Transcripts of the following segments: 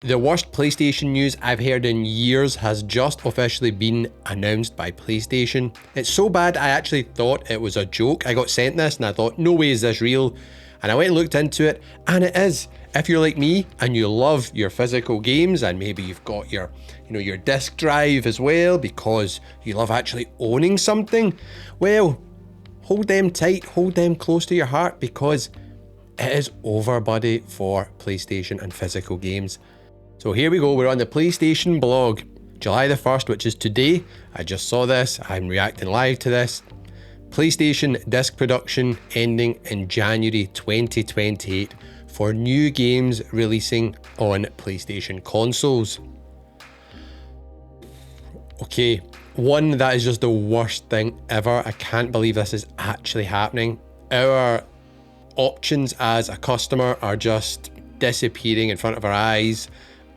The worst PlayStation news I've heard in years has just officially been announced by PlayStation. It's so bad I actually thought it was a joke. I got sent this and I thought, no way is this real. And I went and looked into it, and it is. If you're like me and you love your physical games, and maybe you've got your disc drive as well because you love actually owning something, well, hold them tight, hold them close to your heart, because it is over, buddy, for PlayStation and physical games. So here we go, we're on the PlayStation blog, July the 1st, which is today. I just saw this, I'm reacting live to this. PlayStation disc production ending in January 2028 for new games releasing on PlayStation consoles. Okay, one, that is just the worst thing ever. I can't believe this is actually happening. Our options as a customer are just disappearing in front of our eyes.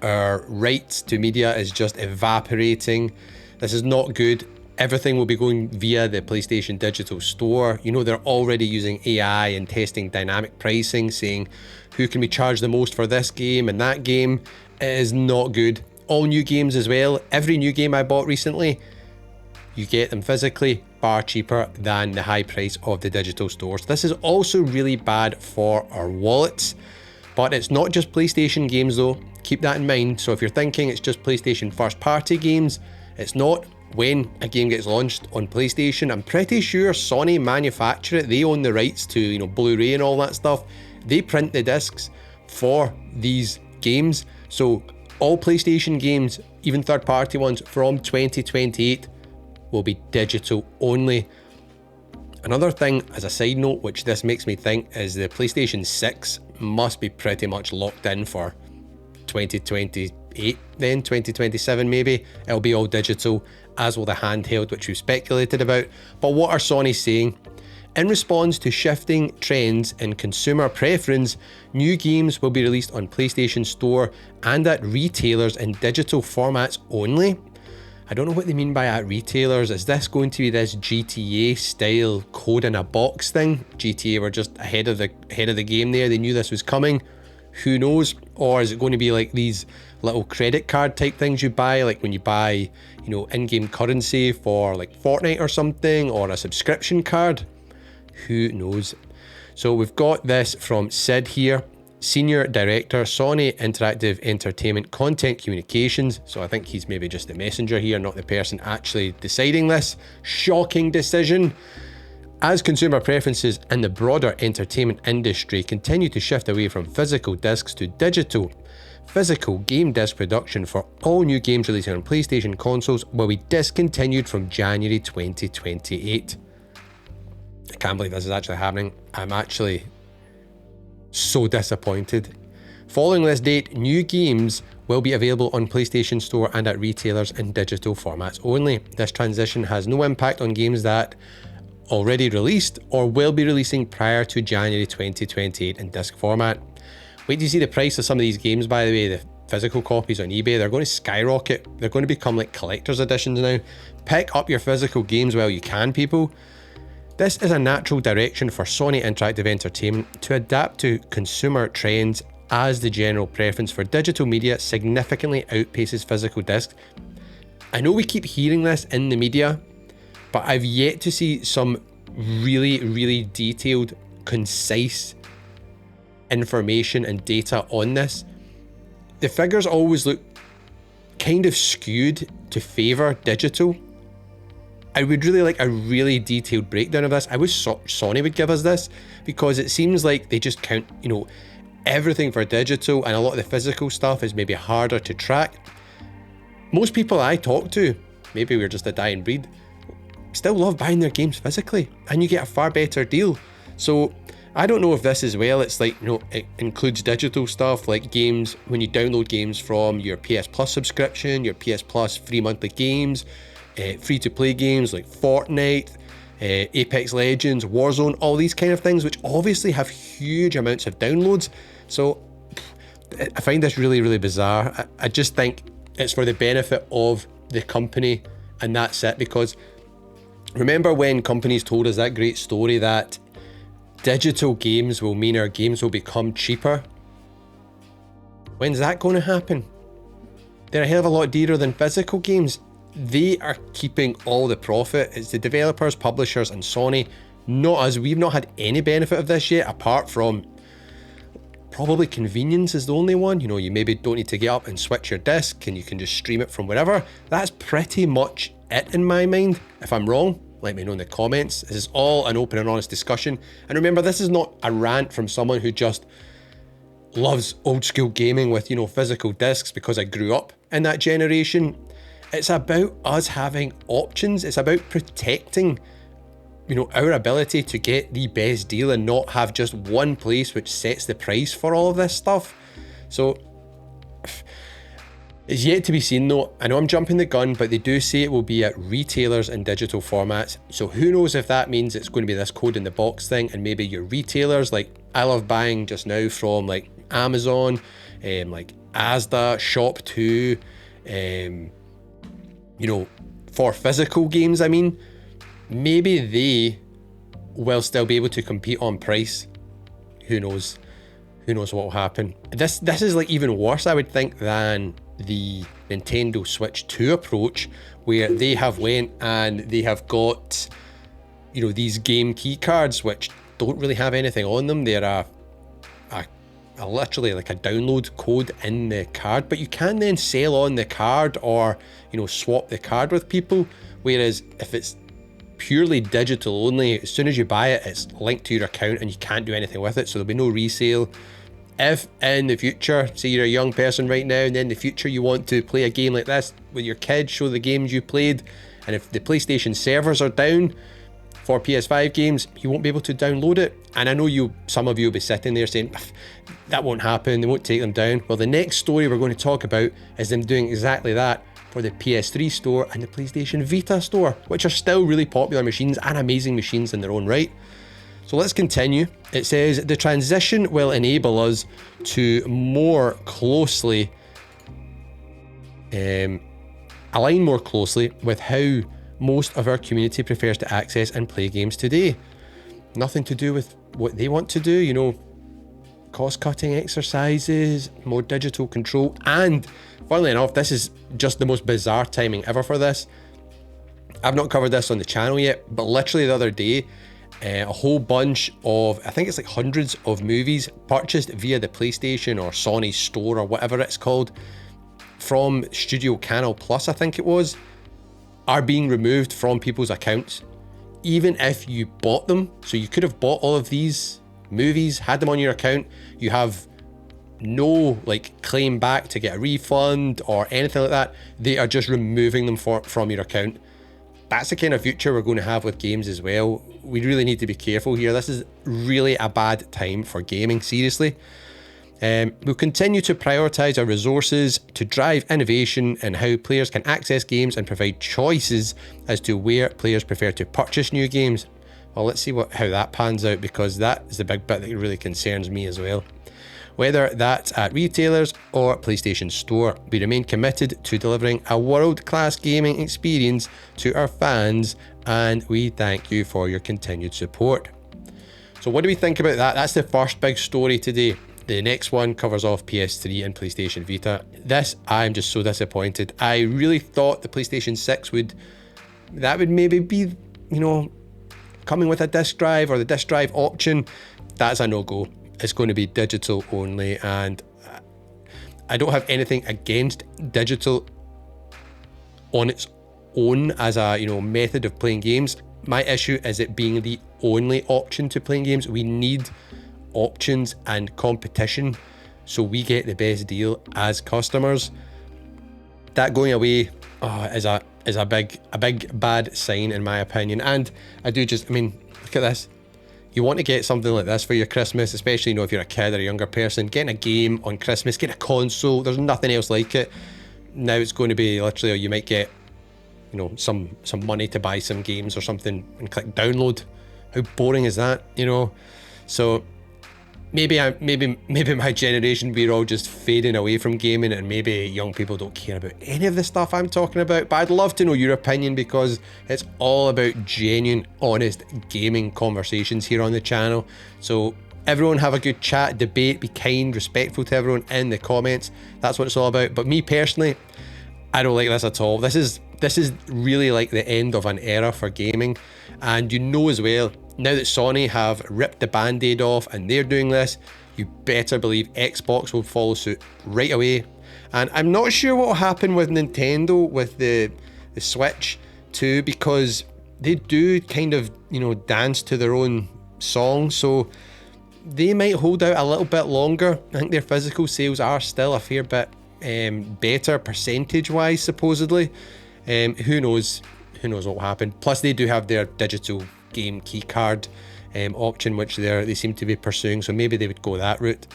Our rights to media is just evaporating. This is not good. Everything will be going via the PlayStation Digital Store. You know, they're already using AI and testing dynamic pricing, saying who can we charge the most for this game and that game. It is not good. All new games as well. Every new game I bought recently, you get them physically far cheaper than the high price of the digital stores. This is also really bad for our wallets. But it's not just PlayStation games though, keep that in mind. So if you're thinking it's just PlayStation first party games, it's not. When a game gets launched on PlayStation, I'm pretty sure Sony manufacture it, they own the rights to, Blu-ray and all that stuff. They print the discs for these games. So all PlayStation games, even third party ones from 2028, will be digital only. Another thing, as a side note, which this makes me think, is the PlayStation 6 must be pretty much locked in for 2028 then, 2027 maybe. It'll be all digital, as will the handheld, which we've speculated about. But what are Sony saying? In response to shifting trends in consumer preference, new games will be released on PlayStation Store and at retailers in digital formats only. I don't know what they mean by at retailers. Is this going to be this GTA style code in a box thing? GTA were just ahead of the game there. They knew this was coming. Who knows? Or is it going to be like these little credit card type things you buy, like when you buy, in-game currency for like Fortnite or something, or a subscription card? Who knows? So we've got this from Sid here. Senior Director, Sony Interactive Entertainment Content Communications. So I think he's maybe just the messenger here, not the person actually deciding this. Shocking decision. As consumer preferences in the broader entertainment industry continue to shift away from physical discs to digital, physical game disc production for all new games releasing on PlayStation consoles will be discontinued from January 2028. I can't believe this is actually happening. I'm actually so disappointed. Following this date, new games will be available on PlayStation Store and at retailers in digital formats only. This transition has no impact on games that already released or will be releasing prior to January 2028 in disc format. Wait till you see the price of some of these games, by the way, the physical copies on eBay. They're going to skyrocket. They're going to become like collector's editions now. Pick up your physical games while you can, people. This is a natural direction for Sony Interactive Entertainment to adapt to consumer trends as the general preference for digital media significantly outpaces physical discs. I know we keep hearing this in the media, but I've yet to see some really, really detailed, concise information and data on this. The figures always look kind of skewed to favour digital. I would really like a really detailed breakdown of this. I wish Sony would give us this, because it seems like they just count, everything for digital, and a lot of the physical stuff is maybe harder to track. Most people I talk to, maybe we're just a dying breed, still love buying their games physically, and you get a far better deal. So I don't know if this as well, it's like, it includes digital stuff like games, when you download games from your PS Plus subscription, your PS Plus free monthly games, free-to-play games like Fortnite, Apex Legends, Warzone, all these kind of things, which obviously have huge amounts of downloads. So I find this really, really bizarre. I just think it's for the benefit of the company, and that's it. Because remember when companies told us that great story that digital games will mean our games will become cheaper? When's that going to happen? They're a hell of a lot dearer than physical games. They are keeping all the profit. It's the developers, publishers, and Sony, not us. We've not had any benefit of this yet, apart from probably convenience is the only one. You know, you maybe don't need to get up and switch your disc and you can just stream it from wherever. That's pretty much it in my mind. If I'm wrong, let me know in the comments. This is all an open and honest discussion. And remember, this is not a rant from someone who just loves old school gaming with, you know, physical discs because I grew up in that generation. It's about us having options. It's about protecting, you know, our ability to get the best deal and not have just one place which sets the price for all of this stuff. So it's yet to be seen though. I know I'm jumping the gun, but they do say it will be at retailers in digital formats. So who knows if that means it's going to be this code in the box thing, and maybe your retailers, like I love buying just now from like Amazon, like Asda, Shop2, you know, for physical games, I mean, maybe they will still be able to compete on price. Who knows? Who knows what will happen? This is like even worse, I would think, than the Nintendo Switch 2 approach, where they have went and they have got, you know, these game key cards which don't really have anything on them. They're a literally like a download code in the card, but you can then sell on the card or, you know, swap the card with people. Whereas if it's purely digital only, as soon as you buy it, it's linked to your account and you can't do anything with it, so there'll be no resale. If in the future, say you're a young person right now, and then in the future you want to play a game like this with your kids, show the games you played, and if the PlayStation servers are down for PS5 games, you won't be able to download it. And I know some of you will be sitting there saying, that won't happen, they won't take them down. Well, the next story we're going to talk about is them doing exactly that for the PS3 store and the PlayStation Vita store, which are still really popular machines and amazing machines in their own right. So let's continue. It says, the transition will enable us to more closely align more closely with how most of our community prefers to access and play games today. Nothing to do with what they want to do, you know, cost-cutting exercises, more digital control, and funnily enough, this is just the most bizarre timing ever for this. I've not covered this on the channel yet, but literally the other day, a whole bunch of, I think it's like hundreds of movies purchased via the PlayStation or Sony store or whatever it's called, from Studio Canal Plus, I think it was, are being removed from people's accounts, even if you bought them. So you could have bought all of these movies, had them on your account, you have no like claim back to get a refund or anything like that. They are just removing them from your account. That's the kind of future we're going to have with games as well. We really need to be careful here. This is really a bad time for gaming, seriously. We'll continue to prioritize our resources to drive innovation in how players can access games and provide choices as to where players prefer to purchase new games. Well, let's see how that pans out, because that is the big bit that really concerns me as well. Whether that's at retailers or PlayStation Store, we remain committed to delivering a world-class gaming experience to our fans, and we thank you for your continued support. So what do we think about that? That's the first big story today. The next one covers off PS3 and PlayStation Vita. This, I'm just so disappointed. I really thought the PlayStation 6 would maybe be, you know, coming with a disc drive or the disc drive option. That's a no-go. It's going to be digital only, and I don't have anything against digital on its own as a, you know, method of playing games. My issue is it being the only option to playing games. We need options and competition so we get the best deal as customers. That going away is a big bad sign in my opinion. And I mean, look at this. You want to get something like this for your Christmas, especially, you know, if you're a kid or a younger person, getting a game on Christmas, get a console, there's nothing else like it. Now it's going to be literally, or you might get, you know, some money to buy some games or something and click download. How boring is that, you know? So maybe my generation, we're all just fading away from gaming, and maybe young people don't care about any of the stuff I'm talking about. But I'd love to know your opinion, because it's all about genuine, honest gaming conversations here on the channel. So Everyone have a good chat, debate, be kind, respectful to everyone in the comments. That's what it's all about. But me personally, I don't like this at all. This is really like the end of an era for gaming. And you know as well, now that Sony have ripped the band-aid off and they're doing this, you better believe Xbox will follow suit right away. And I'm not sure what will happen with Nintendo with the Switch too, because they do kind of, you know, dance to their own song. So they might hold out a little bit longer. I think their physical sales are still a fair bit better percentage-wise, supposedly. Who knows? Who knows what will happen? Plus, they do have their digital game keycard option, which they seem to be pursuing. So maybe they would go that route.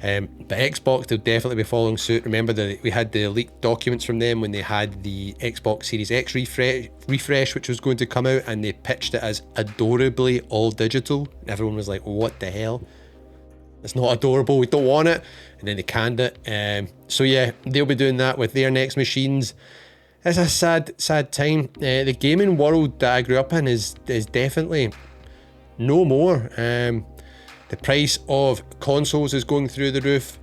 But Xbox, they'll definitely be following suit. Remember that we had the leaked documents from them when they had the Xbox Series X refresh, which was going to come out, and they pitched it as adorably all digital. Everyone was like, what the hell? It's not adorable, we don't want it. And then they canned it. So yeah, they'll be doing that with their next machines. It's a sad time. The gaming world that I grew up in is definitely no more. The price of consoles is going through the roof.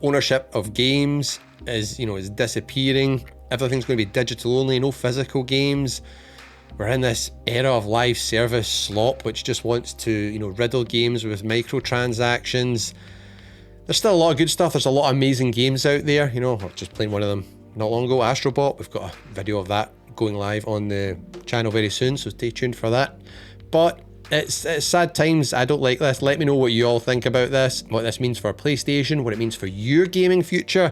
Ownership of games is disappearing. Everything's going to be digital only, no physical games. We're in this era of live service slop, which just wants to, riddle games with microtransactions. There's still a lot of good stuff. There's a lot of amazing games out there. I was just playing one of them not long ago, Astrobot. We've got a video of that going live on the channel very soon, so stay tuned for that. But it's sad times. I don't like this. Let me know what you all think about this, what this means for PlayStation, what it means for your gaming future.